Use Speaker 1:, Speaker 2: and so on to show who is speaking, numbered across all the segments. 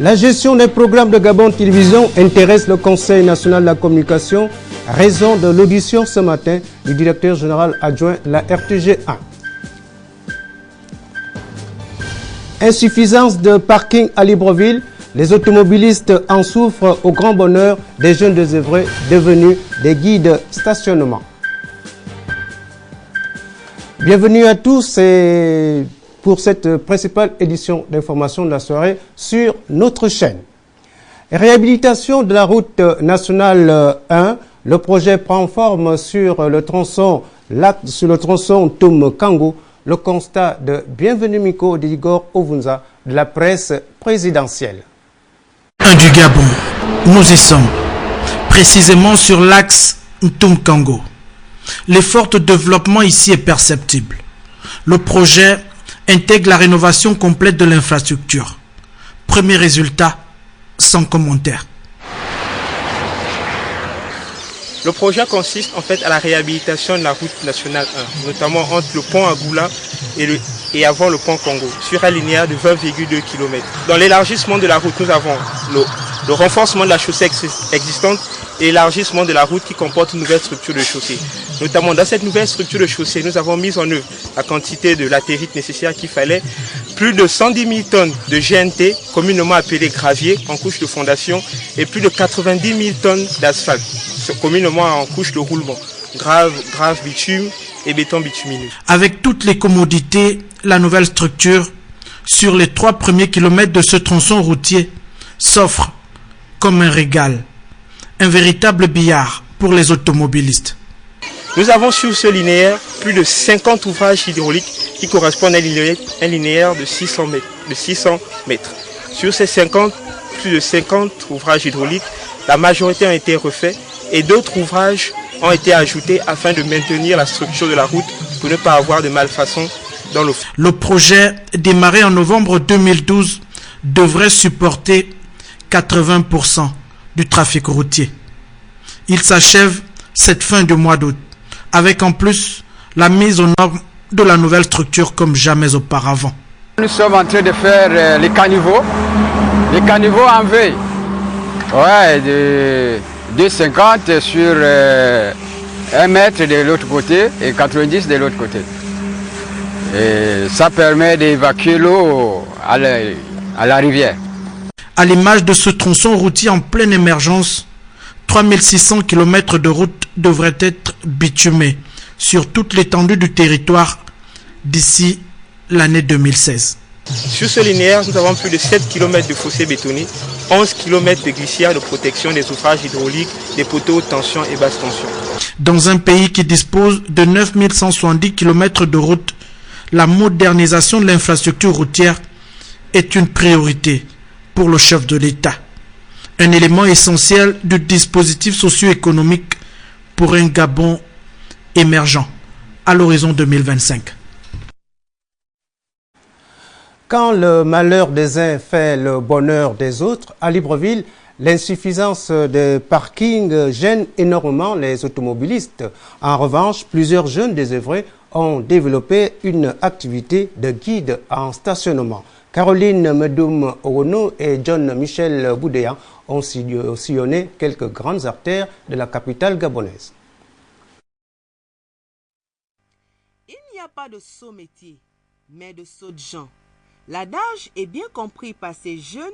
Speaker 1: La gestion des programmes de Gabon Télévision intéresse le Conseil national de la communication, raison de l'audition ce matin du directeur général adjoint de la RTG 1. Insuffisance de parking à Libreville, les automobilistes en souffrent au grand bonheur des jeunes désœuvrés devenus des guides stationnement. Bienvenue à tous et pour cette principale édition d'information de la soirée sur notre chaîne. Réhabilitation de la route nationale 1, le projet prend forme sur le tronçon Toum-Kango. Le constat de Bienvenue Miko d'Igor Ovunza de la presse présidentielle.
Speaker 2: Du Gabon, nous y sommes, précisément sur l'axe Toum-Kango. L'effort de développement ici est perceptible. Le projet intègre la rénovation complète de l'infrastructure. Premier résultat, sans commentaire.
Speaker 3: Le projet consiste en fait à la réhabilitation de la route nationale 1, notamment entre le pont Agoula et avant le pont Congo, sur un linéaire de 20,2 km. Dans l'élargissement de la route, nous avons le renforcement de la chaussée existante et l'élargissement de la route qui comporte une nouvelle structure de chaussée. Notamment dans cette nouvelle structure de chaussée, nous avons mis en œuvre la quantité de latérite nécessaire qu'il fallait, plus de 110 000 tonnes de GNT, communément appelé gravier, en couche de fondation, et plus de 90 000 tonnes d'asphalte, communément en couche de roulement, grave bitume et béton bitumineux.
Speaker 2: Avec toutes les commodités, la nouvelle structure, sur les 3 premiers kilomètres de ce tronçon routier, s'offre comme un régal, un véritable billard pour les automobilistes.
Speaker 3: Nous avons sur ce linéaire plus de 50 ouvrages hydrauliques qui correspondent à un linéaire de 600 mètres. Sur ces plus de 50 ouvrages hydrauliques, la majorité ont été refaits et d'autres ouvrages ont été ajoutés afin de maintenir la structure de la route pour ne pas avoir de malfaçon dans l'eau.
Speaker 2: Le projet, démarré en novembre 2012, devrait supporter 80% du trafic routier. Il s'achève cette fin du mois d'août, avec en plus la mise aux normes de la nouvelle structure comme jamais auparavant.
Speaker 4: Nous sommes en train de faire les caniveaux en V. Ouais, de 2,50 sur 1 mètre de l'autre côté et 90 de l'autre côté. Et ça permet d'évacuer l'eau à la rivière.
Speaker 2: À l'image de ce tronçon routier en pleine émergence, 3600 km de route devraient être bitumés sur toute l'étendue du territoire d'ici l'année 2016.
Speaker 3: Sur ce linéaire, nous avons plus de 7 km de fossés bétonnés, 11 km de glissières de protection des ouvrages hydrauliques, des poteaux haute tension et basse tension.
Speaker 2: Dans un pays qui dispose de 9170 km de route, la modernisation de l'infrastructure routière est une priorité pour le chef de l'État. Un élément essentiel du dispositif socio-économique pour un Gabon émergent à l'horizon 2025.
Speaker 1: Quand le malheur des uns fait le bonheur des autres, à Libreville, l'insuffisance des parkings gêne énormément les automobilistes. En revanche, plusieurs jeunes désœuvrés ont développé une activité de guide en stationnement. Caroline Medoum Owono et John Michel Boudéa ont sillonné quelques grandes artères de la capitale gabonaise.
Speaker 5: Il n'y a pas de sot métier, mais de sots gens. L'adage est bien compris par ces jeunes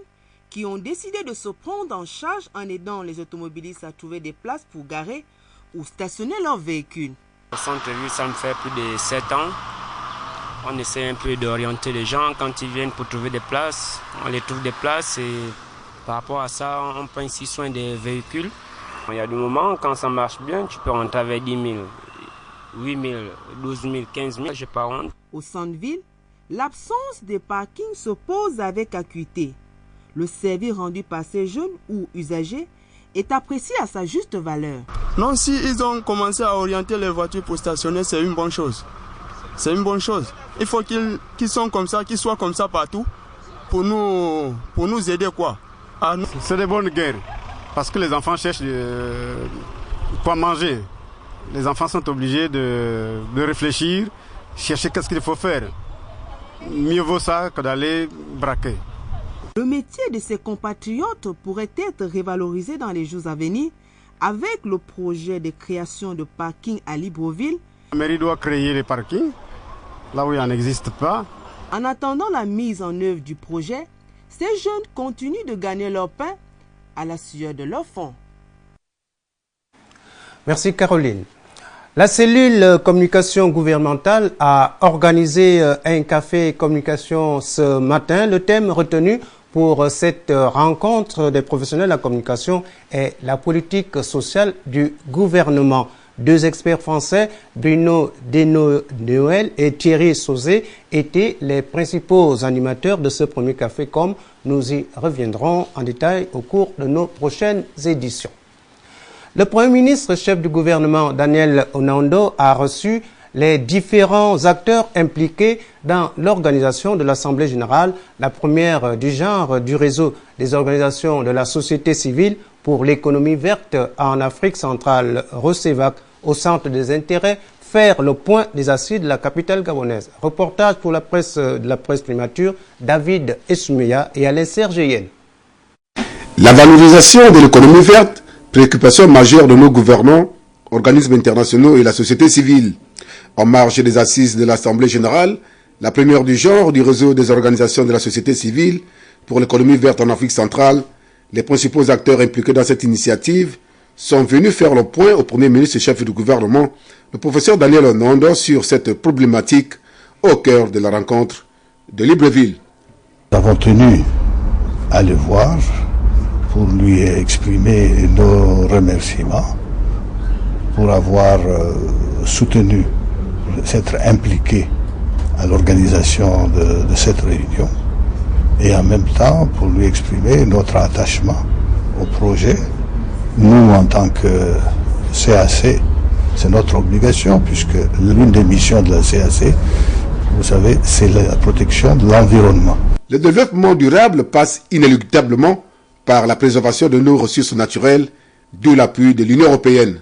Speaker 5: qui ont décidé de se prendre en charge en aidant les automobilistes à trouver des places pour garer ou stationner leurs véhicules.
Speaker 6: Au centre-ville, ça me fait plus de 7 ans. On essaie un peu d'orienter les gens quand ils viennent pour trouver des places. On les trouve des places et par rapport à ça, on prend ici soin des véhicules. Il y a des moments quand ça marche bien, tu peux rentrer avec 10 000, 8 000, 12 000, 15 000, je pas honte.
Speaker 5: Au centre-ville, l'absence de parking se pose avec acuité. Le service rendu par ces jeunes ou usagers est apprécié à sa juste valeur.
Speaker 7: Non, si ils ont commencé à orienter les voitures pour stationner, c'est une bonne chose. C'est une bonne chose. Il faut qu'ils soient comme ça partout pour nous aider quoi.
Speaker 8: C'est des bonnes guerres parce que les enfants cherchent quoi manger. Les enfants sont obligés de réfléchir, chercher qu'est-ce qu'il faut faire. Mieux vaut ça que d'aller braquer.
Speaker 5: Le métier de ses compatriotes pourrait être révalorisé dans les jours à venir avec le projet de création de parking à Libreville.
Speaker 8: La mairie doit créer les parkings là où il n'en existe pas.
Speaker 5: En attendant la mise en œuvre du projet, ces jeunes continuent de gagner leur pain à la sueur de leur front.
Speaker 1: Merci Caroline. La cellule communication gouvernementale a organisé un café communication ce matin. Le thème retenu pour cette rencontre des professionnels de la communication est la politique sociale du gouvernement. Deux experts français, Bruno Desnoël et Thierry Sauzé, étaient les principaux animateurs de ce premier café, comme nous y reviendrons en détail au cours de nos prochaines éditions. Le Premier ministre, chef du gouvernement, Daniel Onando, a reçu les différents acteurs impliqués dans l'organisation de l'Assemblée générale, la première du genre du réseau des organisations de la société civile pour l'économie verte en Afrique centrale, ROCEVAC, au centre des intérêts, faire le point des assises de la capitale gabonaise. Reportage pour la presse de la presse primature, David Essumeya et Alain Sergeyen.
Speaker 9: La valorisation de l'économie verte, préoccupation majeure de nos gouvernants, organismes internationaux et la société civile. En marge des assises de l'Assemblée générale, la première du genre du réseau des organisations de la société civile pour l'économie verte en Afrique centrale, les principaux acteurs impliqués dans cette initiative sont venus faire le point au Premier ministre et chef du gouvernement, le professeur Daniel Onando, sur cette problématique au cœur de la rencontre de Libreville.
Speaker 10: Nous avons tenu à le voir pour lui exprimer nos remerciements, pour avoir soutenu, s'être impliqué à l'organisation de cette réunion et en même temps pour lui exprimer notre attachement au projet. Nous, en tant que CAC, c'est notre obligation puisque l'une des missions de la CAC, vous savez, c'est la protection de l'environnement.
Speaker 9: Le développement durable passe inéluctablement par la préservation de nos ressources naturelles, d'où l'appui de l'Union européenne.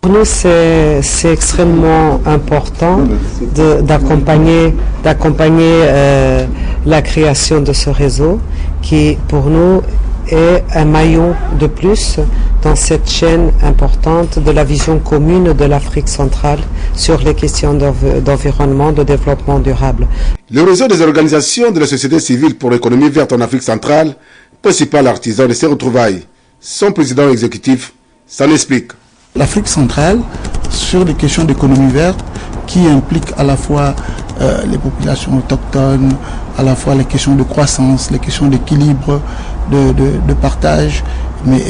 Speaker 11: Pour nous, c'est extrêmement important d'accompagner la création de ce réseau qui, pour nous, est un maillon de plus dans cette chaîne importante de la vision commune de l'Afrique centrale sur les questions d'environnement, de développement durable.
Speaker 9: Le réseau des organisations de la société civile pour l'économie verte en Afrique centrale, principal artisan de ces retrouvailles, son président exécutif s'en explique.
Speaker 2: L'Afrique centrale, sur les questions d'économie verte, qui impliquent à la fois les populations autochtones, à la fois les questions de croissance, les questions d'équilibre, de partage,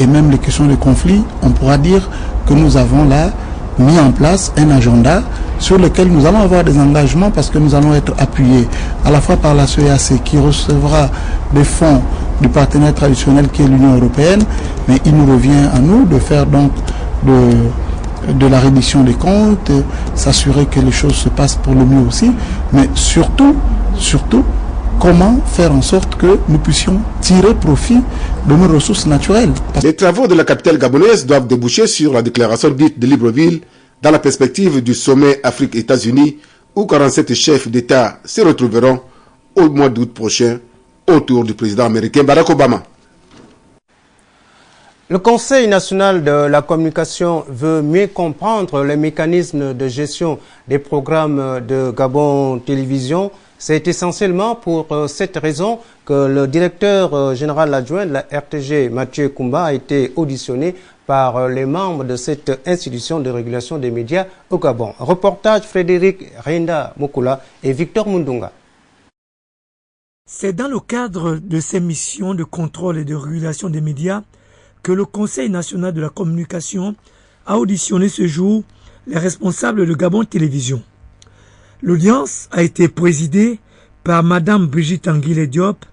Speaker 2: et même les questions de conflit, on pourra dire que nous avons là mis en place un agenda sur lequel nous allons avoir des engagements parce que nous allons être appuyés à la fois par la CEAC qui recevra des fonds du partenaire traditionnel qui est l'Union européenne, mais il nous revient à nous de faire donc de la reddition des comptes, s'assurer que les choses se passent pour le mieux aussi, mais surtout, comment faire en sorte que nous puissions tirer profit de nos ressources naturelles.
Speaker 9: Les travaux de la capitale gabonaise doivent déboucher sur la déclaration dite de Libreville dans la perspective du sommet Afrique-États-Unis où 47 chefs d'État se retrouveront au mois d'août prochain autour du président américain Barack Obama.
Speaker 1: Le Conseil national de la communication veut mieux comprendre les mécanismes de gestion des programmes de Gabon Télévision. C'est essentiellement pour cette raison que le directeur général adjoint de la RTG, Mathieu Koumba, a été auditionné par les membres de cette institution de régulation des médias au Gabon. Reportage Frédéric Renda Mokula et Victor Mundunga.
Speaker 12: C'est dans le cadre de ces missions de contrôle et de régulation des médias que le Conseil national de la communication a auditionné ce jour les responsables de Gabon Télévision. L'audience a été présidée par Madame Brigitte Anguille Diop,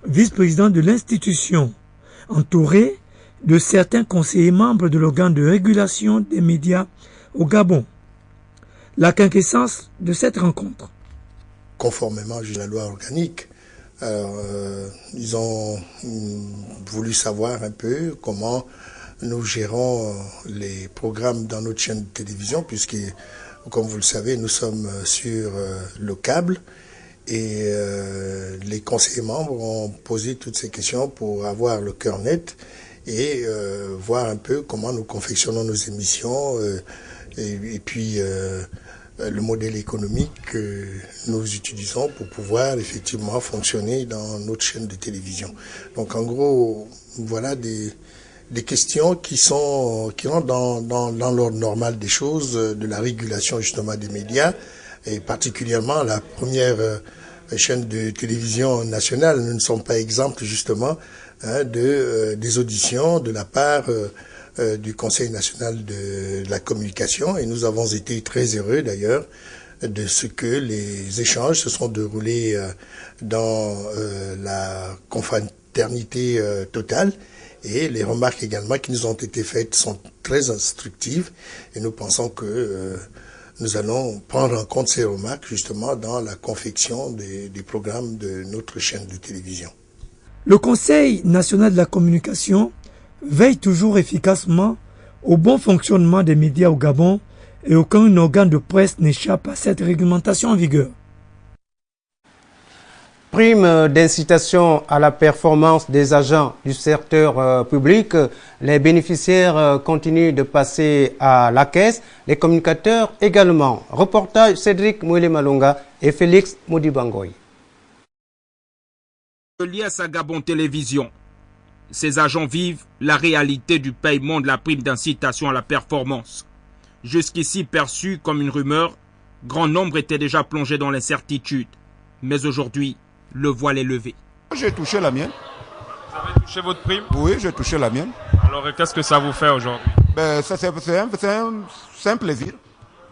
Speaker 12: vice-présidente de l'institution, entourée de certains conseillers membres de l'organe de régulation des médias au Gabon. La quinquessence de cette rencontre.
Speaker 13: Conformément à la loi organique, ils ont voulu savoir un peu comment nous gérons les programmes dans notre chaîne de télévision, puisque, comme vous le savez, nous sommes sur le câble Et les conseillers membres ont posé toutes ces questions pour avoir le cœur net et voir un peu comment nous confectionnons nos émissions et puis le modèle économique que nous utilisons pour pouvoir effectivement fonctionner dans notre chaîne de télévision. Donc en gros, voilà des questions qui rentrent dans l'ordre normal des choses, de la régulation justement des médias, et particulièrement la première chaîne de télévision nationale. Nous ne sommes pas exempts justement des auditions de la part du Conseil national de la communication, et nous avons été très heureux d'ailleurs de ce que les échanges se sont déroulés dans la confraternité totale, et les remarques également qui nous ont été faites sont très instructives, et nous pensons que nous allons prendre en compte ces remarques justement dans la confection des programmes de notre chaîne de télévision.
Speaker 12: Le Conseil national de la communication veille toujours efficacement au bon fonctionnement des médias au Gabon, et aucun organe de presse n'échappe à cette réglementation en vigueur.
Speaker 1: Prime d'incitation à la performance des agents du secteur public, les bénéficiaires continuent de passer à la caisse, les communicateurs également. Reportage Cédric Mouele Malonga et Félix Modibangoy.
Speaker 14: Lias à Gabon Télévision. Ces agents vivent la réalité du paiement de la prime d'incitation à la performance. Jusqu'ici perçue comme une rumeur, grand nombre étaient déjà plongés dans l'incertitude. Mais aujourd'hui, le voile est levé.
Speaker 15: J'ai touché la mienne.
Speaker 16: Vous avez touché votre prime?
Speaker 15: Oui, j'ai touché la mienne.
Speaker 16: Alors, qu'est-ce que ça vous fait aujourd'hui?
Speaker 15: C'est un plaisir.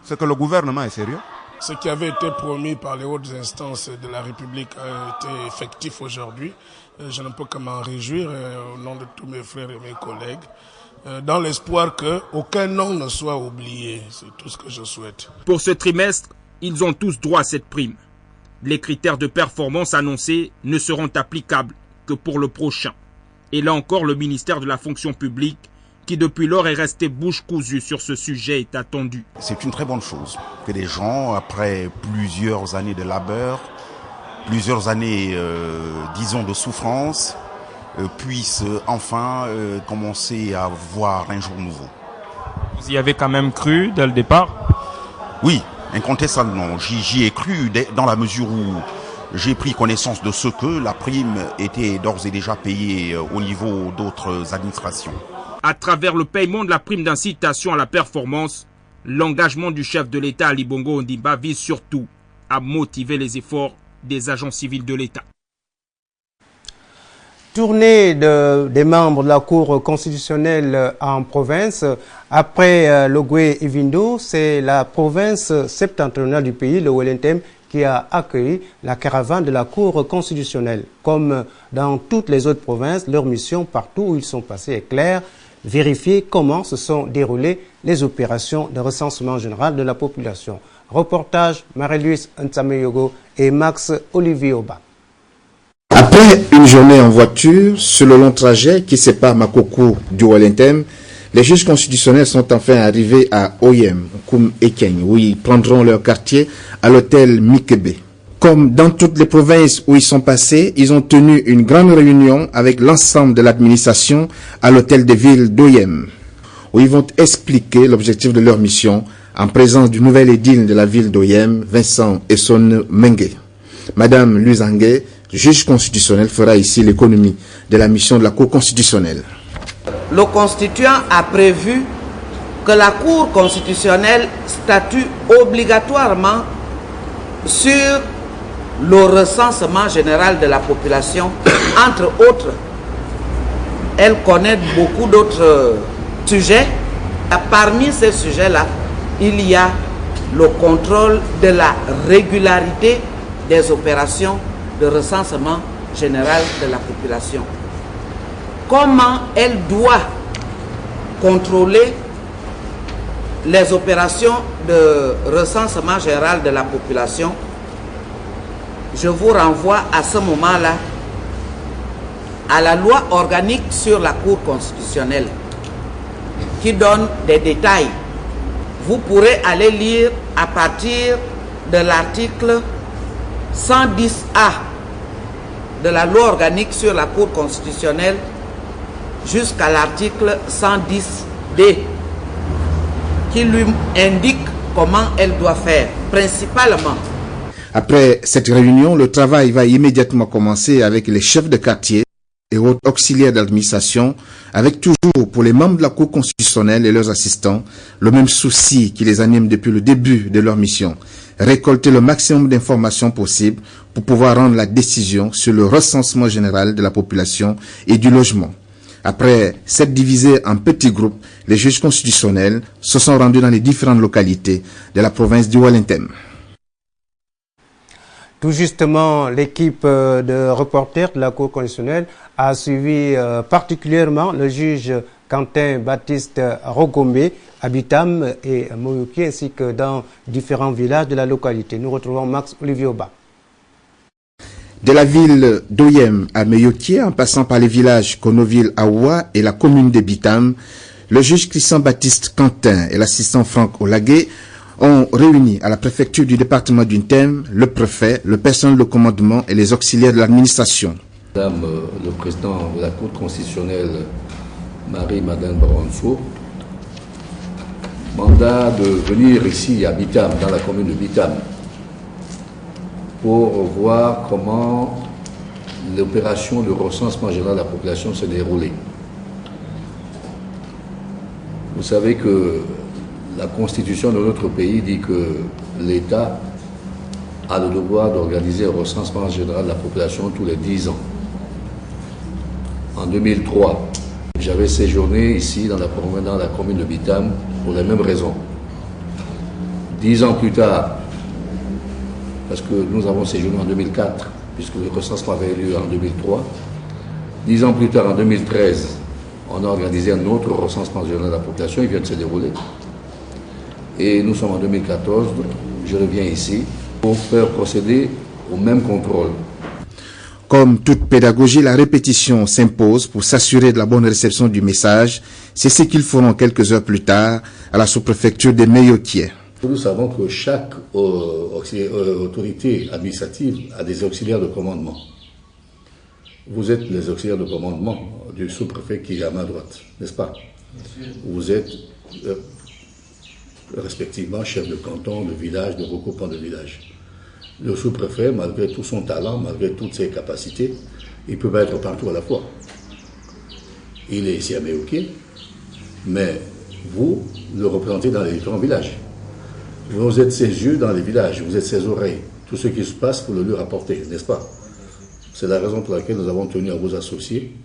Speaker 15: C'est que le gouvernement est sérieux.
Speaker 17: Ce qui avait été promis par les hautes instances de la République a été effectif aujourd'hui. Je ne peux que m'en réjouir au nom de tous mes frères et mes collègues, dans l'espoir qu'aucun nom ne soit oublié. C'est tout ce que je souhaite.
Speaker 14: Pour ce trimestre, ils ont tous droit à cette prime. Les critères de performance annoncés ne seront applicables que pour le prochain. Et là encore, le ministère de la fonction publique, qui depuis lors est resté bouche cousue sur ce sujet, est attendu.
Speaker 18: C'est une très bonne chose que les gens, après plusieurs années de labeur, plusieurs années, disons, de souffrance, puissent enfin commencer à voir un jour nouveau.
Speaker 16: Vous y avez quand même cru dès le départ?
Speaker 18: Oui, incontestablement. J'y ai cru dans la mesure où j'ai pris connaissance de ce que la prime était d'ores et déjà payée au niveau d'autres administrations.
Speaker 14: À travers le paiement de la prime d'incitation à la performance, l'engagement du chef de l'État Ali Bongo Ondimba vise surtout à motiver les efforts des agents civils de l'État.
Speaker 1: Tournée des membres de la Cour constitutionnelle en province. Après Logoué et Vindo, c'est la province septentrionale du pays, le Wellington, qui a accueilli la caravane de la Cour constitutionnelle. Comme dans toutes les autres provinces, leur mission partout où ils sont passés est claire: vérifier comment se sont déroulées les opérations de recensement général de la population. Reportage Marie-Louise Ntameyogo et Max Olivier Oba.
Speaker 19: Après une journée en voiture sur le long trajet qui sépare Makoko du Wellington, les juges constitutionnels sont enfin arrivés à Oyem, Koum et Keng, où ils prendront leur quartier à l'hôtel Mikebe. Comme dans toutes les provinces où ils sont passés, ils ont tenu une grande réunion avec l'ensemble de l'administration à l'hôtel de ville d'Oyem, où ils vont expliquer l'objectif de leur mission en présence du nouvel édile de la ville d'Oyem, Vincent Esson Mengue. Madame Luzangue, juge constitutionnel, fera ici l'économie de la mission de la Cour constitutionnelle.
Speaker 20: Le constituant a prévu que la Cour constitutionnelle statue obligatoirement sur le recensement général de la population. Entre autres, elle connaît beaucoup d'autres sujets. Parmi ces sujets-là, il y a le contrôle de la régularité des opérations de recensement général de la population. Comment elle doit contrôler les opérations de recensement général de la population? Je vous renvoie à ce moment-là à la loi organique sur la Cour constitutionnelle qui donne des détails. Vous pourrez aller lire à partir de l'article 110A de la loi organique sur la Cour constitutionnelle jusqu'à l'article 110D qui lui indique comment elle doit faire, principalement.
Speaker 19: Après cette réunion, le travail va immédiatement commencer avec les chefs de quartier et autres auxiliaires d'administration, avec toujours pour les membres de la Cour constitutionnelle et leurs assistants, le même souci qui les anime depuis le début de leur mission, récolter le maximum d'informations possibles pour pouvoir rendre la décision sur le recensement général de la population et du logement. Après s'être divisés en petits groupes, les juges constitutionnels se sont rendus dans les différentes localités de la province du Wallintem.
Speaker 1: Tout justement, l'équipe de reporters de la Cour constitutionnelle a suivi particulièrement le juge Quentin Baptiste Rogombe à Bitam et Moyoki, ainsi que dans différents villages de la localité. Nous retrouvons Max Olivier Oba.
Speaker 19: De la ville d'Oyem à Meyoki, en passant par les villages Konoville, Aoua et la commune de Bitam, le juge Christian Baptiste Quentin et l'assistant Franck Olagué ont réuni à la préfecture du département d'Untem le préfet, le personnel de commandement et les auxiliaires de l'administration.
Speaker 21: Madame le président de la Cour constitutionnelle, Marie-Madeleine Baronfo, mandat de venir ici à Bitam, dans la commune de Bitam, pour voir comment l'opération de recensement général de la population se déroulait. Vous savez que la constitution de notre pays dit que l'État a le devoir d'organiser un recensement général de la population tous les 10 ans. En 2003, j'avais séjourné ici dans la commune de Bitam pour les mêmes raisons. 10 ans plus tard, parce que nous avons séjourné en 2004, puisque le recensement avait eu lieu en 2003, 10 ans plus tard, en 2013, on a organisé un autre recensement général de la population, il vient de se dérouler. Et nous sommes en 2014, je reviens ici pour faire procéder au même contrôle.
Speaker 19: Comme toute pédagogie, la répétition s'impose pour s'assurer de la bonne réception du message. C'est ce qu'ils feront quelques heures plus tard à la sous-préfecture de Meyoki.
Speaker 21: Nous savons que chaque autorité administrative a des auxiliaires de commandement. Vous êtes les auxiliaires de commandement du sous-préfet qui est à ma droite, n'est-ce pas? Vous êtes respectivement chef de canton, de village, de regroupement de village. Le sous-préfet, malgré tout son talent, malgré toutes ses capacités, il peut pas être partout à la fois. Il est ici à Meyoki, mais vous le représentez dans les différents villages. Vous êtes ses yeux dans les villages, vous êtes ses oreilles. Tout ce qui se passe, vous le lui rapportez, n'est-ce pas? C'est la raison pour laquelle nous avons tenu à vous associer,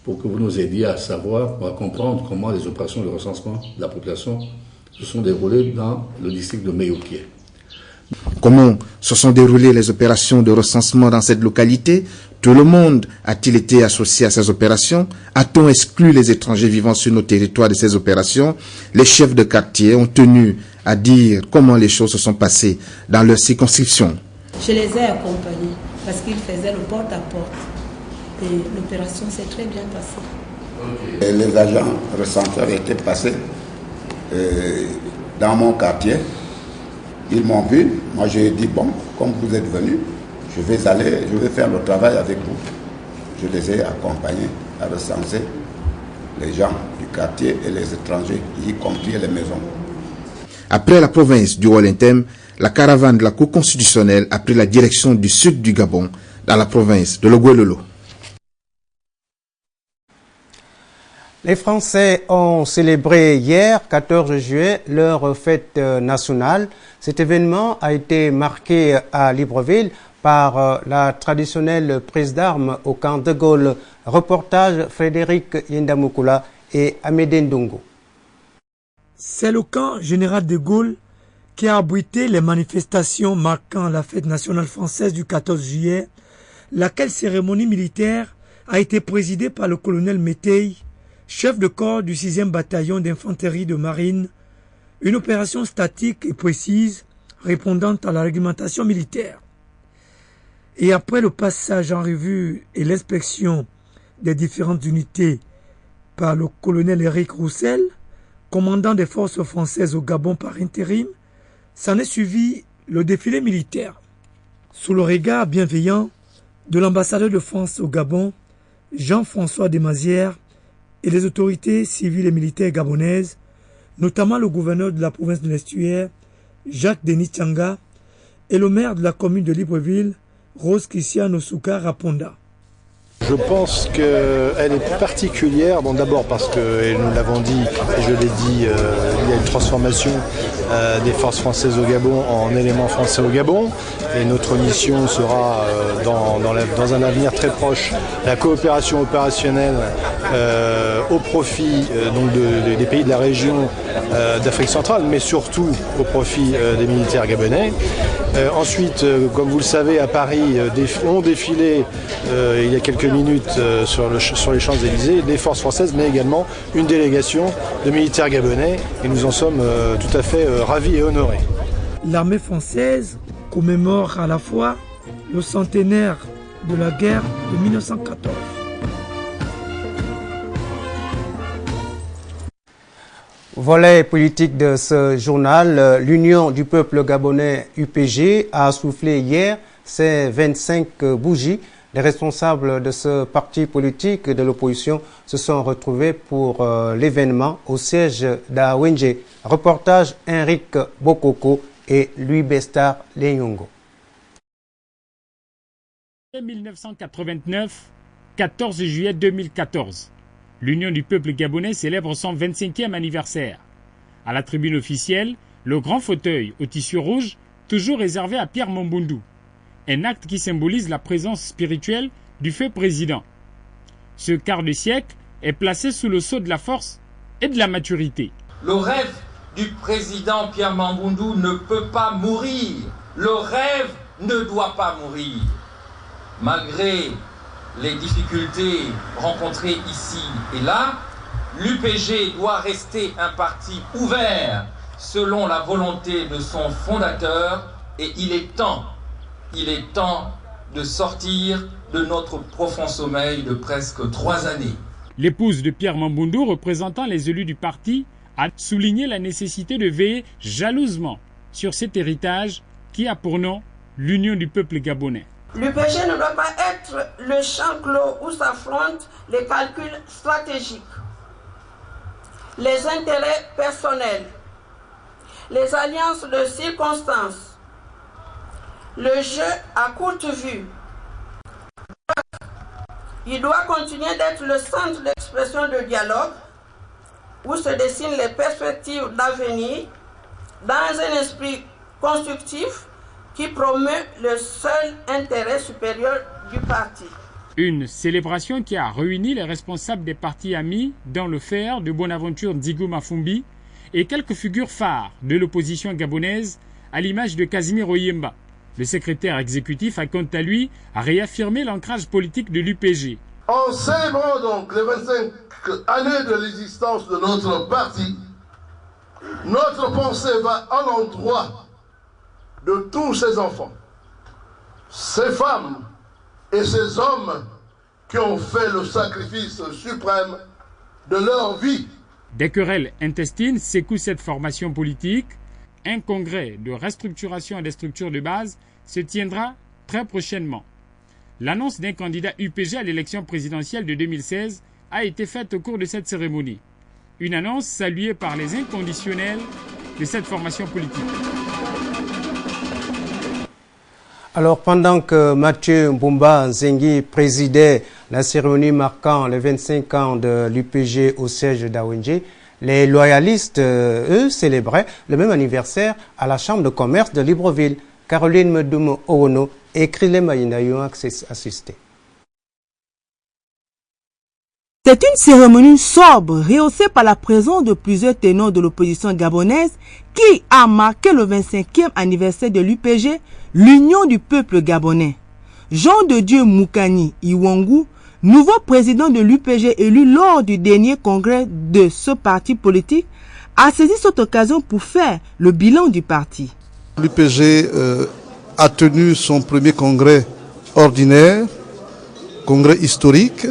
Speaker 21: pour que vous nous aidiez à savoir, à comprendre comment les opérations de recensement de la population se sont déroulées dans le district de Meyoki.
Speaker 19: Comment se sont déroulées les opérations de recensement dans cette localité? Tout le monde a-t-il été associé à ces opérations? A-t-on exclu les étrangers vivant sur nos territoires de ces opérations? Les chefs de quartier ont tenu à dire comment les choses se sont passées dans leur circonscription.
Speaker 22: Je les ai accompagnés parce qu'ils faisaient le porte-à-porte et l'opération s'est très bien passée.
Speaker 23: Les agents recenseurs étaient passés dans mon quartier. Ils m'ont vu, moi j'ai dit bon, comme vous êtes venus, je vais faire le travail avec vous. Je les ai accompagnés à recenser les gens du quartier et les étrangers, y compris les maisons.
Speaker 19: Après la province du Wallintem, la caravane de la Cour constitutionnelle a pris la direction du sud du Gabon, dans la province de Logouelolo.
Speaker 1: Les Français ont célébré hier, 14 juillet, leur fête nationale. Cet événement a été marqué à Libreville par la traditionnelle prise d'armes au camp de Gaulle. Reportage Frédéric Yendamukula et Amédée Ndongo.
Speaker 12: C'est le camp général de Gaulle qui a abrité les manifestations marquant la fête nationale française du 14 juillet, laquelle cérémonie militaire a été présidée par le colonel Méteille, chef de corps du 6e bataillon d'infanterie de marine, une opération statique et précise répondant à la réglementation militaire. Et après le passage en revue et l'inspection des différentes unités par le colonel Éric Roussel, commandant des forces françaises au Gabon par intérim, s'en est suivi le défilé militaire. Sous le regard bienveillant de l'ambassadeur de France au Gabon, Jean-François Desmazières, et les autorités civiles et militaires gabonaises, notamment le gouverneur de la province de l'Estuaire, Jacques-Denis Tchanga, et le maire de la commune de Libreville, Rose Christiane Osuka Raponda.
Speaker 10: Je pense qu'elle est particulière, bon, d'abord parce que, et nous l'avons dit, et je l'ai dit, il y a une transformation des forces françaises au Gabon en éléments français au Gabon, et notre mission sera dans un avenir très proche la coopération opérationnelle au profit donc des pays de la région d'Afrique centrale, mais surtout au profit des militaires gabonais. Ensuite, comme vous le savez, à Paris, ont défilé il y a quelques minutes sur les Champs-Élysées des forces françaises, mais également une délégation de militaires gabonais, et nous en sommes tout à fait ravis et honorés.
Speaker 12: L'armée française commémore à la fois le centenaire de la guerre de 1914.
Speaker 1: Volet politique de ce journal, l'Union du peuple gabonais UPG a soufflé hier ses 25 bougies. Les responsables de ce parti politique de l'opposition se sont retrouvés pour l'événement au siège d'Awenje. Reportage Henrik Bokoko et Louis Bestar Lenyongo.
Speaker 3: 1989, 14 juillet 2014. L'Union du peuple gabonais célèbre son 25e anniversaire. À la tribune officielle, le grand fauteuil au tissu rouge, toujours réservé à Pierre Mombundu. Un acte qui symbolise la présence spirituelle du feu président. Ce quart de siècle est placé sous le sceau de la force et de la maturité.
Speaker 4: Le rêve du président Pierre Mombundu ne peut pas mourir. Le rêve ne doit pas mourir. Malgré les difficultés rencontrées ici et là, l'UPG doit rester un parti ouvert selon la volonté de son fondateur, et il est temps de sortir de notre profond sommeil de presque 3 années.
Speaker 3: L'épouse de Pierre Mombundu, représentant les élus du parti, a souligné la nécessité de veiller jalousement sur cet héritage qui a pour nom l'Union du peuple gabonais.
Speaker 6: L'UPG ne doit pas être le champ clos où s'affrontent les calculs stratégiques, les intérêts personnels, les alliances de circonstances, le jeu à courte vue. Il doit continuer d'être le centre d'expression de dialogue où se dessinent les perspectives d'avenir dans un esprit constructif qui promeut le seul intérêt supérieur du parti.
Speaker 3: Une célébration qui a réuni les responsables des partis amis dans le fer de Bonaventure Ndigou Mafumbi et quelques figures phares de l'opposition gabonaise à l'image de Casimir Oyemba. Le secrétaire exécutif a quant à lui réaffirmé l'ancrage politique de l'UPG.
Speaker 24: En célébrant donc les 25 années de l'existence de notre parti, notre pensée va à l'endroit de tous ces enfants, ces femmes et ces hommes qui ont fait le sacrifice suprême de leur vie.
Speaker 3: Des querelles intestines secouent cette formation politique. Un congrès de restructuration des structures de base se tiendra très prochainement. L'annonce d'un candidat UPG à l'élection présidentielle de 2016 a été faite au cours de cette cérémonie. Une annonce saluée par les inconditionnels de cette formation politique.
Speaker 1: Alors, pendant que Mathieu Mbumba Nzengi présidait la cérémonie marquant les 25 ans de l'UPG au siège d'Awenje, les loyalistes, eux, célébraient le même anniversaire à la Chambre de commerce de Libreville. Caroline Medumo Owono et Krile Mayina y ont assisté.
Speaker 5: C'est une cérémonie sobre, rehaussée par la présence de plusieurs ténors de l'opposition gabonaise qui a marqué le 25e anniversaire de l'UPG, l'Union du peuple gabonais. Jean de Dieu Moukani Iwangu, nouveau président de l'UPG élu lors du dernier congrès de ce parti politique, a saisi cette occasion pour faire le bilan du parti.
Speaker 10: L'UPG a tenu son premier congrès ordinaire, congrès historique.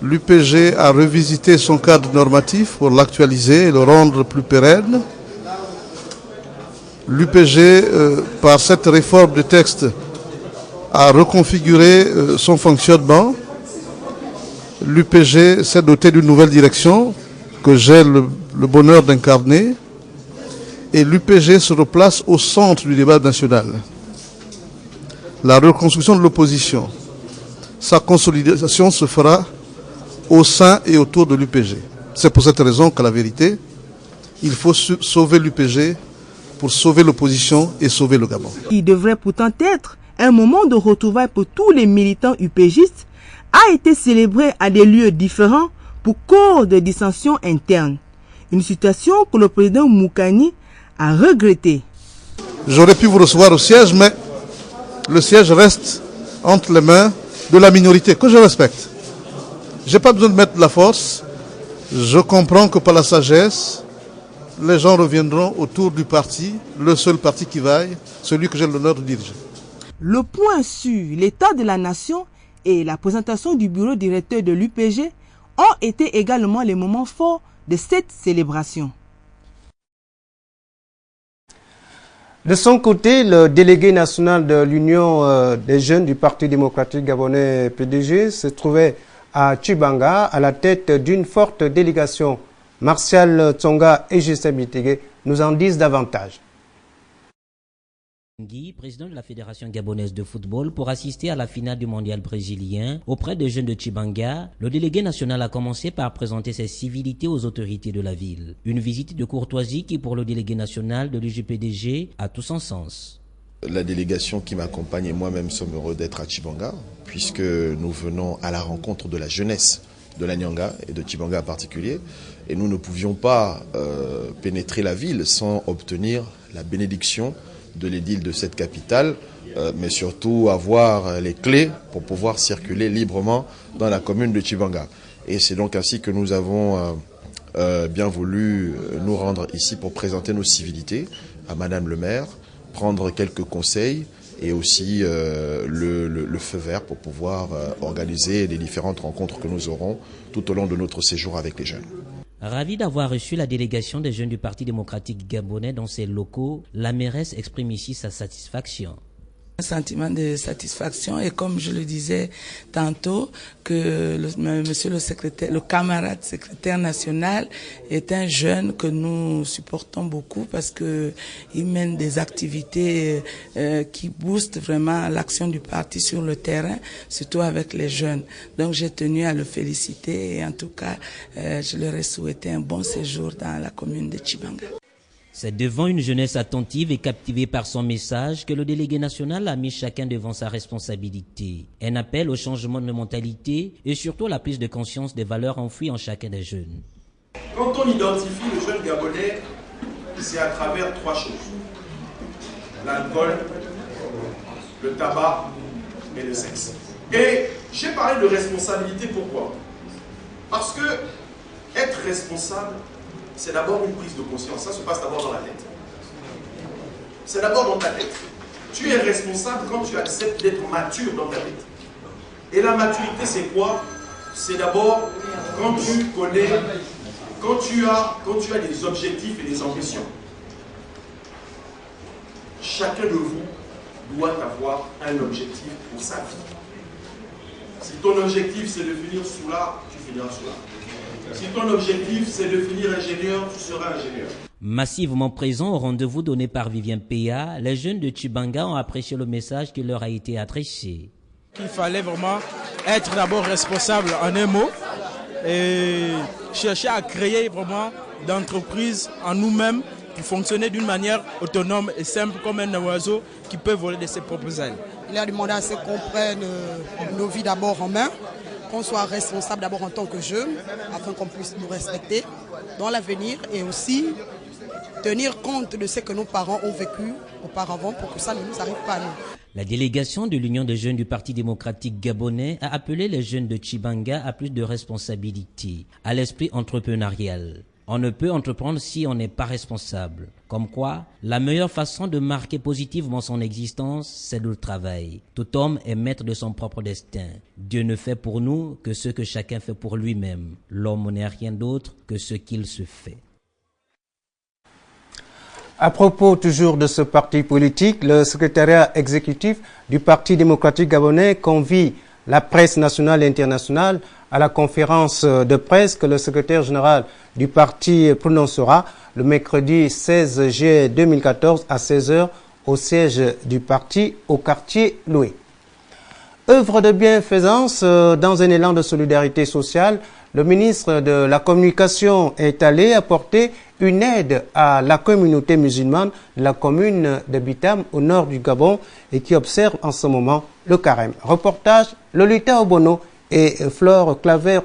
Speaker 10: L'UPG a revisité son cadre normatif pour l'actualiser et le rendre plus pérenne. L'UPG, par cette réforme du texte
Speaker 2: a reconfiguré son fonctionnement. L'UPG s'est doté d'une nouvelle direction que j'ai le bonheur d'incarner. Et l'UPG se replace au centre du débat national. La reconstruction de l'opposition, sa consolidation se fera au sein et autour de l'UPG. C'est pour cette raison qu'à la vérité, il faut sauver l'UPG pour sauver l'opposition et sauver le Gabon.
Speaker 5: Il devrait pourtant être un moment de retrouvailles pour tous les militants UPGistes, a été célébré à des lieux différents pour cause de dissensions internes. Une situation que le président Moukani a regretté.
Speaker 2: J'aurais pu vous recevoir au siège, mais le siège reste entre les mains de la minorité, que je respecte. Je n'ai pas besoin de mettre de la force. Je comprends que par la sagesse, les gens reviendront autour du parti, le seul parti qui vaille, celui que j'ai l'honneur de diriger.
Speaker 5: Le point sur l'état de la nation et la présentation du bureau directeur de l'UPG ont été également les moments forts de cette célébration.
Speaker 1: De son côté, le délégué national de l'Union des jeunes du Parti démocratique gabonais PDG se trouvait à Tchibanga à la tête d'une forte délégation. Martial Tsonga et Justin Bitégué nous en disent davantage.
Speaker 7: Guy, président de la Fédération gabonaise de football, pour assister à la finale du mondial brésilien auprès des jeunes de Tchibanga, le délégué national a commencé par présenter ses civilités aux autorités de la ville. Une visite de courtoisie qui, pour le délégué national de l'UGPDG, a tout son sens.
Speaker 8: La délégation qui m'accompagne et moi-même sommes heureux d'être à Tchibanga, puisque nous venons à la rencontre de la jeunesse de la Nyanga et de Tchibanga en particulier, et nous ne pouvions pas pénétrer la ville sans obtenir la bénédiction de l'édile de cette capitale, mais surtout avoir les clés pour pouvoir circuler librement dans la commune de Tchibanga. Et c'est donc ainsi que nous avons bien voulu nous rendre ici pour présenter nos civilités à Madame le maire, prendre quelques conseils et aussi le feu vert pour pouvoir organiser les différentes rencontres que nous aurons tout au long de notre séjour avec les jeunes.
Speaker 7: Ravi d'avoir reçu la délégation des jeunes du Parti démocratique gabonais dans ses locaux, la mairesse exprime ici sa satisfaction.
Speaker 11: Un sentiment de satisfaction et comme je le disais tantôt que monsieur le secrétaire, le camarade secrétaire national est un jeune que nous supportons beaucoup parce que il mène des activités qui boostent vraiment l'action du parti sur le terrain, surtout avec les jeunes. Donc j'ai tenu à le féliciter et en tout cas je leur ai souhaité un bon séjour dans la commune de Tchibanga.
Speaker 7: C'est devant une jeunesse attentive et captivée par son message que le délégué national a mis chacun devant sa responsabilité. Un appel au changement de mentalité et surtout à la prise de conscience des valeurs enfouies en chacun des jeunes.
Speaker 25: Quand on identifie le jeune gabonais, c'est à travers trois choses. L'alcool, le tabac et le sexe. Et j'ai parlé de responsabilité, pourquoi? Parce que être responsable, c'est d'abord une prise de conscience. Ça se passe d'abord dans la tête. C'est d'abord dans ta tête. Tu es responsable quand tu acceptes d'être mature dans ta tête. Et la maturité, c'est quoi? C'est d'abord quand tu connais, quand tu as des objectifs et des ambitions. Chacun de vous doit avoir un objectif pour sa vie. Si ton objectif, c'est de finir sous l'art, tu finiras sous l'art. Si ton objectif c'est de devenir ingénieur, tu seras ingénieur.
Speaker 7: Massivement présents au rendez-vous donné par Vivien Péa, les jeunes de Tchibanga ont apprécié le message qui leur a été adressé.
Speaker 26: Il fallait vraiment être d'abord responsable en un mot et chercher à créer vraiment d'entreprises en nous-mêmes pour fonctionner d'une manière autonome et simple comme un oiseau qui peut voler de ses propres ailes.
Speaker 27: Il a demandé à ce qu'on prenne nos vies d'abord en main, qu'on soit responsable d'abord en tant que jeunes, afin qu'on puisse nous respecter dans l'avenir et aussi tenir compte de ce que nos parents ont vécu auparavant pour que ça ne nous arrive pas à nous.
Speaker 7: La délégation de l'Union des jeunes du Parti démocratique gabonais a appelé les jeunes de Tchibanga à plus de responsabilité, à l'esprit entrepreneurial. On ne peut entreprendre si on n'est pas responsable. Comme quoi, la meilleure façon de marquer positivement son existence, c'est le travail. Tout homme est maître de son propre destin. Dieu ne fait pour nous que ce que chacun fait pour lui-même. L'homme n'est rien d'autre que ce qu'il se fait.
Speaker 1: À propos toujours de ce parti politique, le secrétariat exécutif du Parti démocratique gabonais convie la presse nationale et internationale à la conférence de presse que le secrétaire général du parti prononcera le mercredi 16 juillet 2014 à 16h au siège du parti au quartier Loué. Œuvre de bienfaisance dans un élan de solidarité sociale, le ministre de la Communication est allé apporter une aide à la communauté musulmane de la commune de Bitam au nord du Gabon et qui observe en ce moment le carême. Reportage Lolita Obono et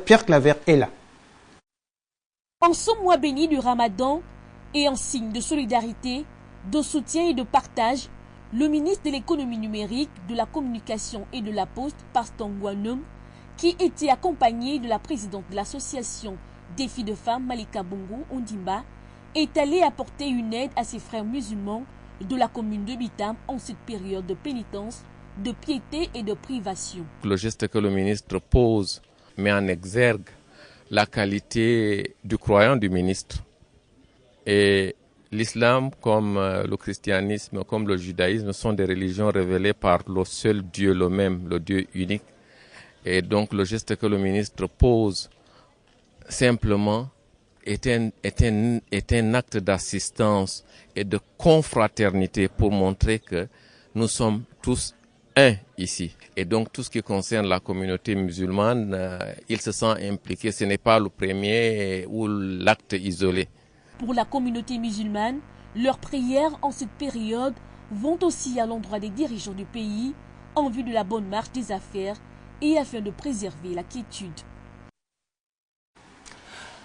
Speaker 1: Pierre Claver est là.
Speaker 9: En ce mois béni du Ramadan et en signe de solidarité, de soutien et de partage, le ministre de l'économie numérique, de la communication et de la poste, Pastor Ngwanum, qui était accompagné de la présidente de l'association Défi de femmes, Malika Bongo Ondimba, est allé apporter une aide à ses frères musulmans de la commune de Bitam en cette période de pénitence, de piété et de privation.
Speaker 13: Le geste que le ministre pose met en exergue la qualité du croyant du ministre. Et l'islam, comme le christianisme, comme le judaïsme, sont des religions révélées par le seul Dieu, le même, le Dieu unique. Et donc le geste que le ministre pose simplement est un acte d'assistance et de confraternité pour montrer que nous sommes tous un ici. Et donc tout ce qui concerne la communauté musulmane, il se sent impliqué. Ce n'est pas le premier ou l'acte isolé.
Speaker 9: Pour la communauté musulmane, leurs prières en cette période vont aussi à l'endroit des dirigeants du pays en vue de la bonne marche des affaires et afin de préserver la quiétude.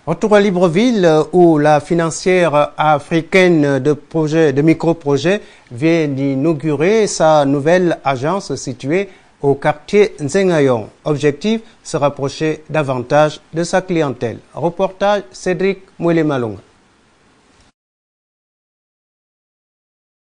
Speaker 1: Retour à Libreville où la financière africaine de micro-projets vient d'inaugurer sa nouvelle agence située au quartier Nzengayon. Objectif, se rapprocher davantage de sa clientèle. Reportage Cédric Mouele-Malonga.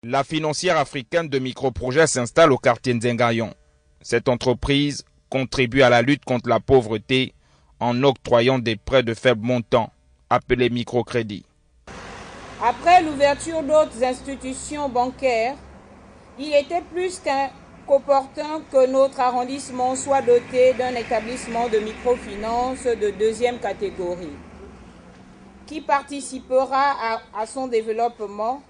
Speaker 14: La financière africaine de micro-projets s'installe au quartier Nzengayon. Cette entreprise contribue à la lutte contre la pauvreté en octroyant des prêts de faible montant, appelés microcrédits.
Speaker 15: Après l'ouverture d'autres institutions bancaires, il était plus qu'opportun que notre arrondissement soit doté d'un établissement de microfinance de deuxième catégorie, qui participera à son développement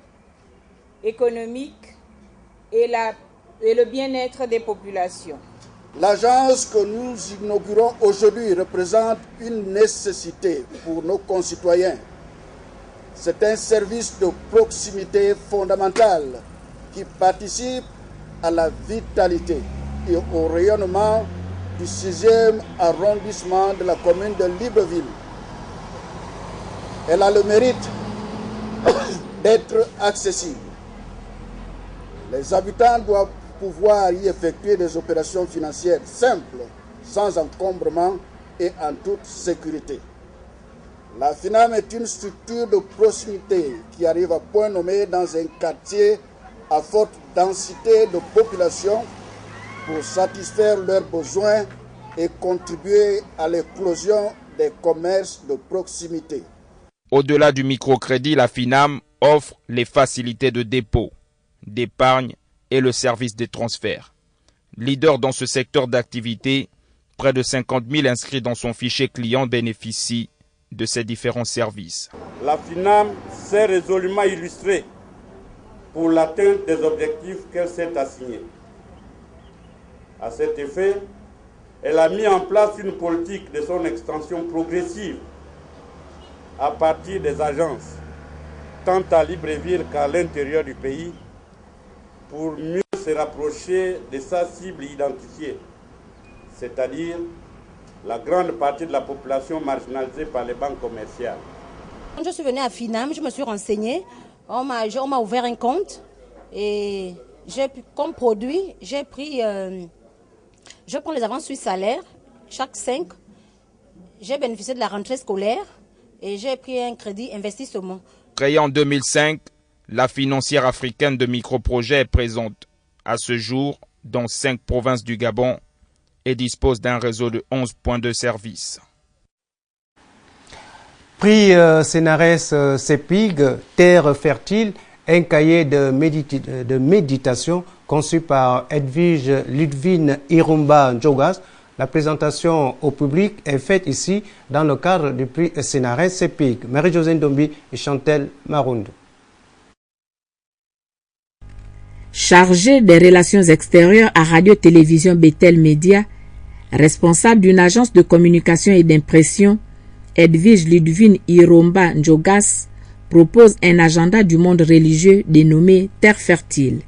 Speaker 15: économique et le bien-être des populations.
Speaker 16: L'agence que nous inaugurons aujourd'hui représente une nécessité pour nos concitoyens. C'est un service de proximité fondamental qui participe à la vitalité et au rayonnement du 6e arrondissement de la commune de Libreville. Elle a le mérite d'être accessible. Les habitants doivent pouvoir y effectuer des opérations financières simples, sans encombrement et en toute sécurité. La FINAM est une structure de proximité qui arrive à point nommé dans un quartier à forte densité de population pour satisfaire leurs besoins et contribuer à l'éclosion des commerces de proximité.
Speaker 14: Au-delà du microcrédit, la FINAM offre les facilités de dépôt, d'épargne et le service des transferts. Leader dans ce secteur d'activité, près de 50 000 inscrits dans son fichier client bénéficient de ces différents services.
Speaker 17: La FINAM s'est résolument illustrée pour l'atteinte des objectifs qu'elle s'est assignés. À cet effet, elle a mis en place une politique de son extension progressive à partir des agences, tant à Libreville qu'à l'intérieur du pays, pour mieux se rapprocher de sa cible identifiée, c'est-à-dire la grande partie de la population marginalisée par les banques commerciales.
Speaker 18: Quand je suis venue à FINAM, je me suis renseignée, on m'a ouvert un compte et comme produit, je prends les avances sur salaire, chaque 5, j'ai bénéficié de la rentrée scolaire et j'ai pris un crédit investissement.
Speaker 14: Créée en 2005, la financière africaine de microprojets est présente à ce jour dans 5 provinces du Gabon et dispose d'un réseau de 11 points de service.
Speaker 1: Prix Sénarès Sepig, terre fertile, un cahier de méditation conçu par Edwige Ludwine Irumba Njogas. La présentation au public est faite ici dans le cadre du prix Sénarès CEPIC. Marie-Josée Ndombi et Chantal Maround.
Speaker 4: Chargée des relations extérieures à Radio-Télévision Bethel Média, responsable d'une agence de communication et d'impression, Edwige Ludwine Irumba Njogas propose un agenda du monde religieux dénommé Terre fertile.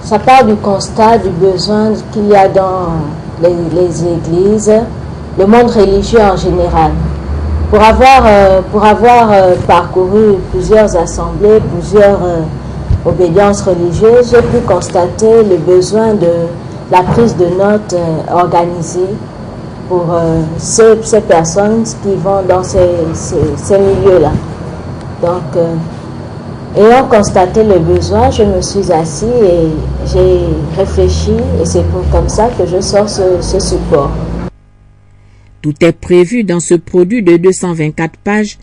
Speaker 12: Ça part du constat du besoin qu'il y a dans les églises, le monde religieux en général. Pour avoir parcouru plusieurs assemblées, plusieurs obédiences religieuses, j'ai pu constater le besoin de la prise de notes organisée pour ces personnes qui vont dans ces milieux-là. Donc, ayant constaté le besoin, je me suis assis et j'ai réfléchi et c'est comme ça que je sors ce support.
Speaker 4: Tout est prévu dans ce produit de 224 pages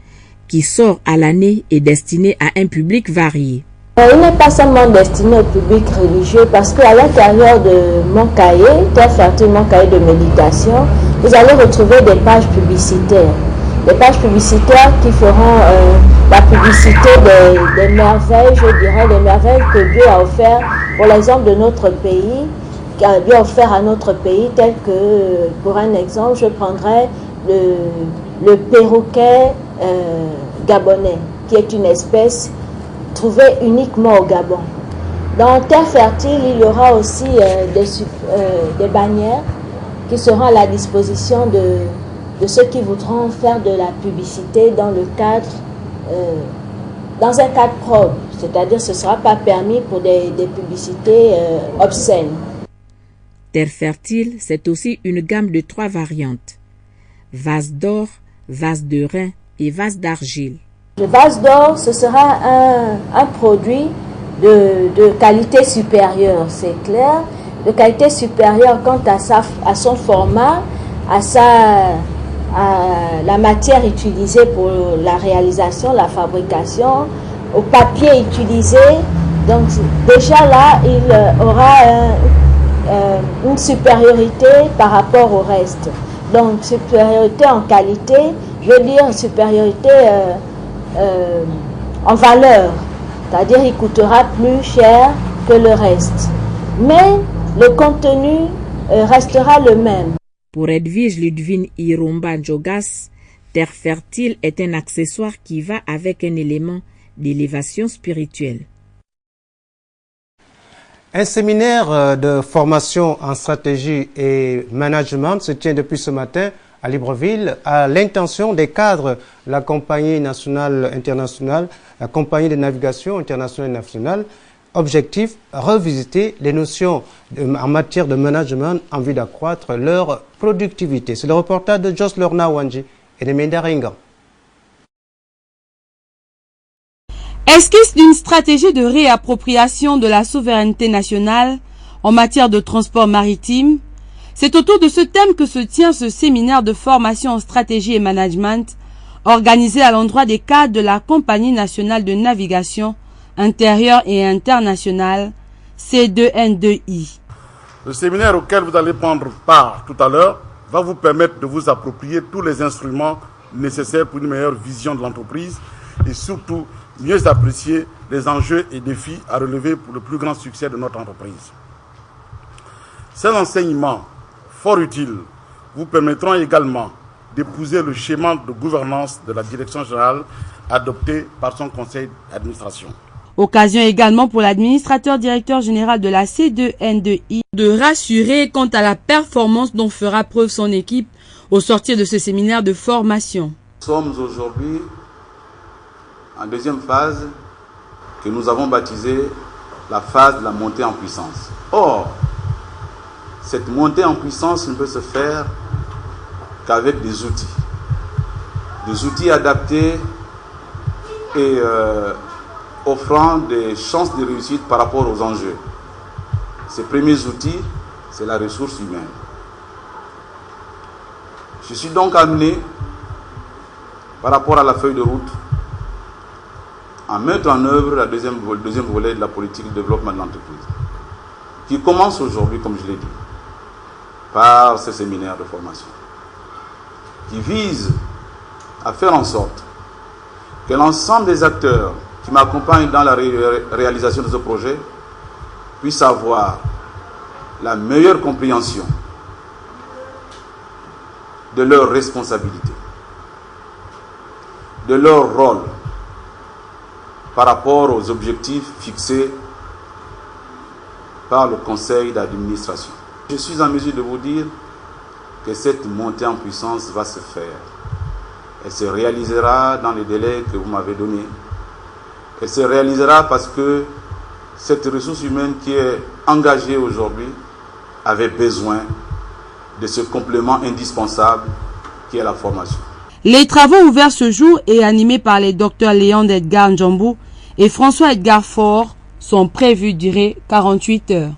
Speaker 4: qui sort à l'année et destiné à un public varié.
Speaker 12: Il n'est pas seulement destiné au public religieux parce qu'à l'intérieur de mon cahier, Terre fertile, mon cahier de méditation, vous allez retrouver des pages publicitaires. Des pages publicitaires qui feront la publicité des merveilles, je dirais, des merveilles que Dieu a offert pour l'exemple de notre pays, Dieu a offert à notre pays, tel que, pour un exemple, je prendrais le perroquet gabonais, qui est une espèce trouvée uniquement au Gabon. Dans Terre fertile, il y aura aussi des bannières qui seront à la disposition de ceux qui voudront faire de la publicité dans le cadre, dans un cadre propre, c'est-à-dire ce ne sera pas permis pour des publicités obscènes.
Speaker 4: Terre fertile, c'est aussi une gamme de 3 variantes: vase d'or, vase de rein et vase d'argile.
Speaker 12: Le vase d'or, ce sera un produit de qualité supérieure, c'est clair, de qualité supérieure quant à son format, à la matière utilisée pour la réalisation, la fabrication, au papier utilisé. Donc déjà là, il aura une supériorité par rapport au reste. Donc supériorité en qualité, je veux dire supériorité en valeur, c'est-à-dire il coûtera plus cher que le reste. Mais le contenu restera le même.
Speaker 4: Pour Edwige Ludwine Irumba Njogas, Terre fertile est un accessoire qui va avec un élément d'élévation spirituelle.
Speaker 1: Un séminaire de formation en stratégie et management se tient depuis ce matin à Libreville à l'intention des cadres de la compagnie nationale internationale, la compagnie de navigation internationale et nationale. Objectif, revisiter les notions en matière de management en vue d'accroître leur productivité. C'est le reportage de Jos Lorna Wanji et de Menda Ringa.
Speaker 19: Esquisse d'une stratégie de réappropriation de la souveraineté nationale en matière de transport maritime, c'est autour de ce thème que se tient ce séminaire de formation en stratégie et management organisé à l'endroit des cadres de la Compagnie nationale de navigation intérieure et internationale, C2N2I.
Speaker 20: Le séminaire auquel vous allez prendre part tout à l'heure va vous permettre de vous approprier tous les instruments nécessaires pour une meilleure vision de l'entreprise et surtout mieux apprécier les enjeux et défis à relever pour le plus grand succès de notre entreprise. Ces enseignements fort utiles vous permettront également d'épouser le schéma de gouvernance de la direction générale adopté par son conseil d'administration.
Speaker 19: Occasion également pour l'administrateur directeur général de la C2N2I de rassurer quant à la performance dont fera preuve son équipe au sortir de ce séminaire de formation.
Speaker 21: Nous sommes aujourd'hui en deuxième phase que nous avons baptisée la phase de la montée en puissance. Or, cette montée en puissance ne peut se faire qu'avec des outils adaptés et offrant des chances de réussite par rapport aux enjeux. Ces premiers outils, c'est la ressource humaine. Je suis donc amené, par rapport à la feuille de route, à mettre en œuvre le deuxième volet de la politique de développement de l'entreprise, qui commence aujourd'hui, comme je l'ai dit, par ce séminaire de formation, qui vise à faire en sorte que l'ensemble des acteurs qui m'accompagnent dans la réalisation de ce projet puissent avoir la meilleure compréhension de leurs responsabilités, de leur rôle par rapport aux objectifs fixés par le conseil d'administration. Je suis en mesure de vous dire que cette montée en puissance va se faire. Elle se réalisera dans les délais que vous m'avez donnés. Elle se réalisera parce que cette ressource humaine qui est engagée aujourd'hui avait besoin de ce complément indispensable qui est la formation.
Speaker 19: Les travaux ouverts ce jour et animés par les docteurs Léon Edgar Njambou et François Edgar Faure sont prévus durer 48 heures.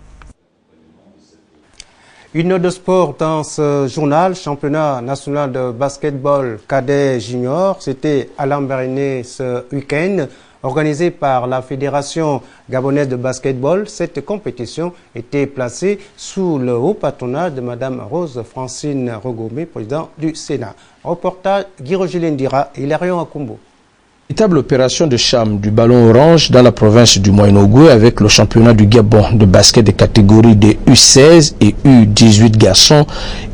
Speaker 1: Une note de sport dans ce journal, championnat national de basketball cadet junior, c'était à Lambaréné ce week-end, organisé par la Fédération gabonaise de basketball. Cette compétition était placée sous le haut patronage de Mme Rose Francine Rogomé, président du Sénat. Reportage Guy-Roger Lendira et Hilarion Akumbo.
Speaker 2: Véritable opération de charme du ballon orange dans la province du Moyen-Ogooué avec le championnat du Gabon de basket des catégories des U16 et U18 garçons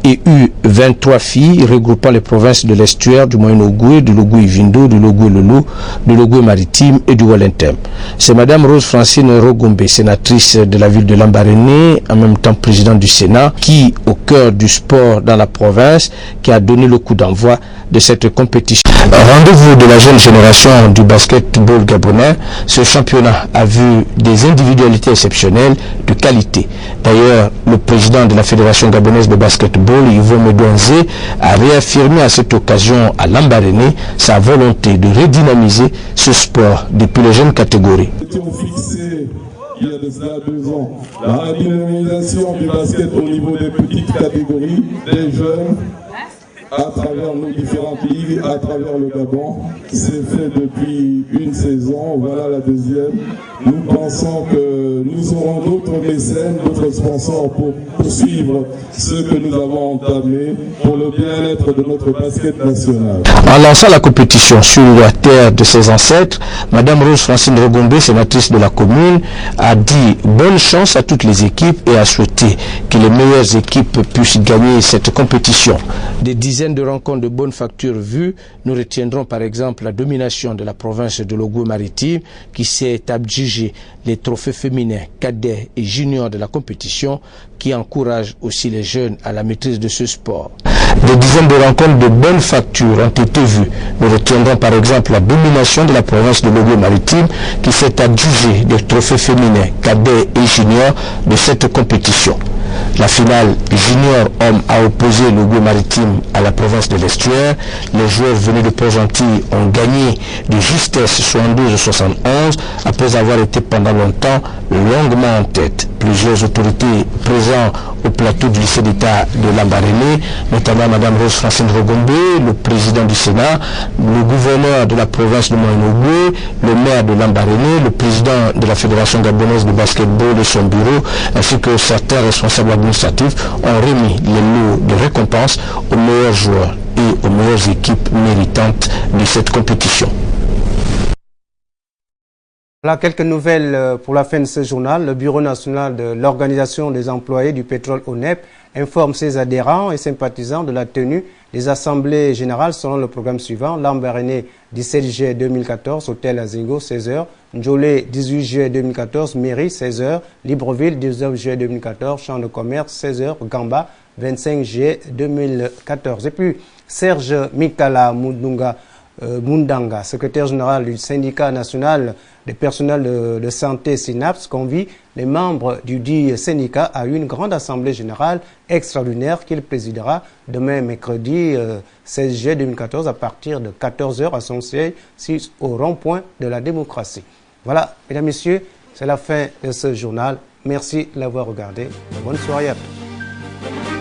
Speaker 2: et U23 filles regroupant les provinces de l'estuaire du Moyen-Ogooué, de l'Ogooué-Vindo, de l'Ogooué-Lolo, de l'Ogooué-Maritime et du Wallentem. C'est Mme Rose Francine Rogombe, sénatrice de la ville de Lambaréné, en même temps présidente du Sénat, qui, au cœur du sport dans la province, qui a donné le coup d'envoi de cette compétition. Rendez-vous de la jeune génération du basketball gabonais, ce championnat a vu des individualités exceptionnelles de qualité. D'ailleurs, le président de la Fédération gabonaise de basketball, Yvo Medouanzé, a réaffirmé à cette occasion à Lambaréné sa volonté de redynamiser ce sport depuis les jeunes catégories.
Speaker 3: Il y a de cela 2 ans, la redynamisation du basket au niveau des petites catégories, des jeunes, à travers nos différentes ligues, à travers le Gabon, c'est fait depuis une saison, voilà la deuxième. Nous pensons que nous aurons d'autres mécènes, d'autres sponsors pour poursuivre ce que nous avons entamé pour le bien-être de notre basket national.
Speaker 2: En lançant la compétition sur la terre de ses ancêtres, Mme Rose Francine Rogombe, sénatrice de la commune, a dit bonne chance à toutes les équipes et a souhaité que les meilleures équipes puissent gagner cette compétition. Des dizaines de rencontres de bonne facture vues, nous retiendrons par exemple la domination de la province de l'Ogooué-Maritime qui s'est adjugé les trophées féminins, cadets et juniors de la compétition qui encourage aussi les jeunes à la maîtrise de ce sport. Des dizaines de rencontres de bonne facture ont été vues. Nous retiendrons par exemple la domination de la province de l'Ogooué-Maritime qui s'est adjugé des trophées féminins, cadets et juniors de cette compétition. La finale junior homme a opposé l'Ogooué-Maritime à la province de l'Estuaire. Les joueurs venus de Port-Gentil ont gagné de justesse 72-71 après avoir été pendant longtemps longuement en tête. Plusieurs autorités présentes au plateau du lycée d'État de Lambaréné, notamment Mme Rose Francine Rogombe, le président du Sénat, le gouverneur de la province de Moyen-Ogooué, le maire de Lambaréné, le président de la Fédération gabonaise de basketball et son bureau, ainsi que certains responsables administratifs ont remis les lots de récompense aux meilleurs joueurs et aux meilleures équipes méritantes de cette compétition.
Speaker 1: Voilà quelques nouvelles pour la fin de ce journal. Le Bureau national de l'Organisation des employés du pétrole ONEP informe ses adhérents et sympathisants de la tenue des assemblées générales selon le programme suivant. Lambaréné, 17 juillet 2014, Hôtel Azingo, 16h. Njolé, 18 juillet 2014, Mairie, 16h. Libreville, 19 juillet 2014, Champ de commerce, 16h. Gamba, 25 juillet 2014. Et puis, Serge Mikala Mundanga, secrétaire général du syndicat national des personnels de santé SYNAPS, convie les membres du dit syndicat à une grande assemblée générale extraordinaire qu'il présidera demain mercredi 16 juillet 2014 à partir de 14h à son siège au rond-point de la démocratie. Voilà, mesdames, messieurs, c'est la fin de ce journal. Merci de l'avoir regardé. Bonne soirée à tous.